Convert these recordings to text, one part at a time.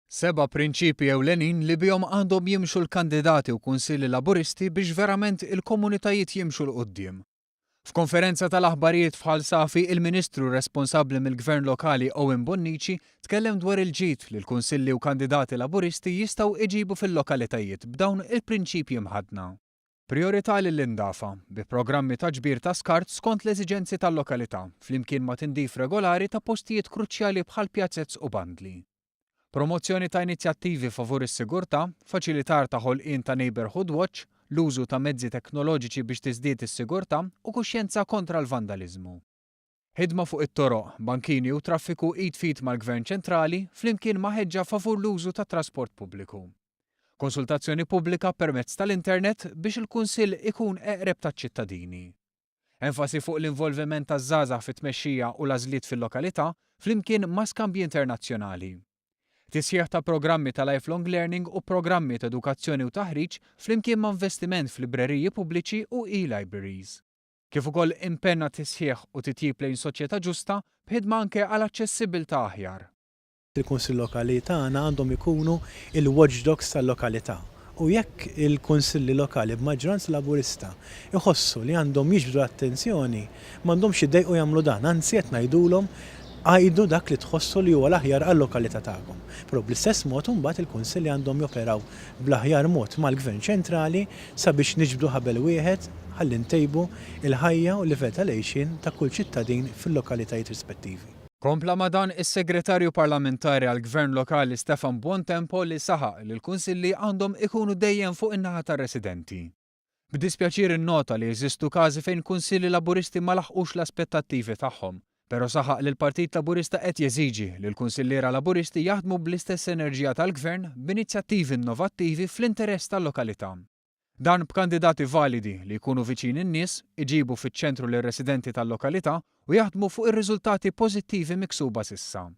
7 prinċipji ewlenin li bihom għandhom jimxu l-kandidati u kunsilli laburisti biex verament il-komunitajiet jimxu l-qudiem. F'konferenza tal-aħbarijiet f'Ħal Safi, il-Ministru responsabbli mill-Gvern Lokali Owen Bonnici tkellem dwar il-ġid li l-kunsilli u kandidati laburisti jistgħu iġibu fil-lokalitajiet b'dawn il-prinċipji mħadna. Priorità lill-indafa bi programmi ta' ġbir ta' skart skont l-eżiġenzi tal-lokalità flimkien ma' tindif regolari ta' postijiet kruċjali bħal pjazzezz u bandli. Promozzjoni ta' inizjattivi favur is-sigurtà, faċilitar ta' ħolqien ta' Neighborhood Watch, l-użu ta' mezzi teknoloġiċi biex tiżdied is-sigurtà u kuxjenza kontra l-vandaliżmu. Ħidma fuq it-toroq, bankini u traffiku id fit mal-Gvern ċentrali flimkien ma' ħeġġa favur l-użu ta' trasport pubbliku. Konsultazzjoni pubblika permezz tal-internet biex il-Kunsill ikun eqreb taċ-ċittadini. Enfasi fuq l-involviment taż-żgħażagħ fit-tmexxija u l-għażliet fil-lokalità flimkien ma' skambji internazzjonali. Tisjieħ ta' programmi ta' lifelong learning u programmi ta' edukazzjoni u taħriġ flimkien ma' investiment f'libreriji pubbliċi u e-libraries. Kif ukoll impenna tisjieħ u titjib lejn soċjetà ġusta b'ħidma anke għal aċċessibilità aħjar. Il-Kunsill Lokali tagħna għandhom ikunu il-watchdogs tal-lokalità. U jekk il-Kunsilli Lokali b'maġġoranza Laburista iħossu li għandhom jiġbdu attenzjoni, m'għandhomx iddejqu jagħmlu dan, anzi qed ngħidulhom għajdu dak li tħossu li huwa l-aħjar għall-lokalità tagħkom. Però bl-istess mod imbagħad il-kunsilli għandhom joperaw bl-aħjar mod mal-Gvern ċentrali sabiex niġbdu ħabel wieħed ħalli ntejbu il-ħajja u l-livell tal-għejxin ta' kull ċittadin fil-lokalitajiet rispettivi. Kompla ma' dan is-Segretarju Parlamentari għall-Gvern Lokali Stefan Buontempo li saħaq li l-kunsilli għandhom ikunu dejjem fuq in-naħa tar-residenti. B'dispjaċir innota li jeżistu każi fejn kunsilli laburisti ma laħqux l-aspettattivi tagħhom. Pero saħaq li l-Partit Laburista qed jeżiġi li l-kunsilliera laburisti jaħdmu bl-istess enerġija tal-Gvern b'inizjattivi innovattivi fl-interess tal-lokalità. Dan b'kandidati validi li jkunu viċin in-nies, iġibu fiċ-ċentru lir-residenti tal-lokalità u jaħdmu fuq ir-riżultati pożittivi miksuba s'issa.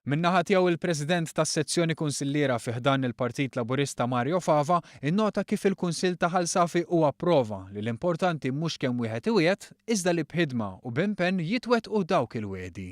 Min-naħa tiegħu il-President tas-sezzjoni kunsilliera fih dan il-Partit Laburista Mario Fava innota kif il-Kunsill ta' Ħal Safi huwa prova li l-importanti mhux kemm wieħed iwiegħed iżda li b'ħidma u b'impenn jitwettqu dawk il-wiegħdi.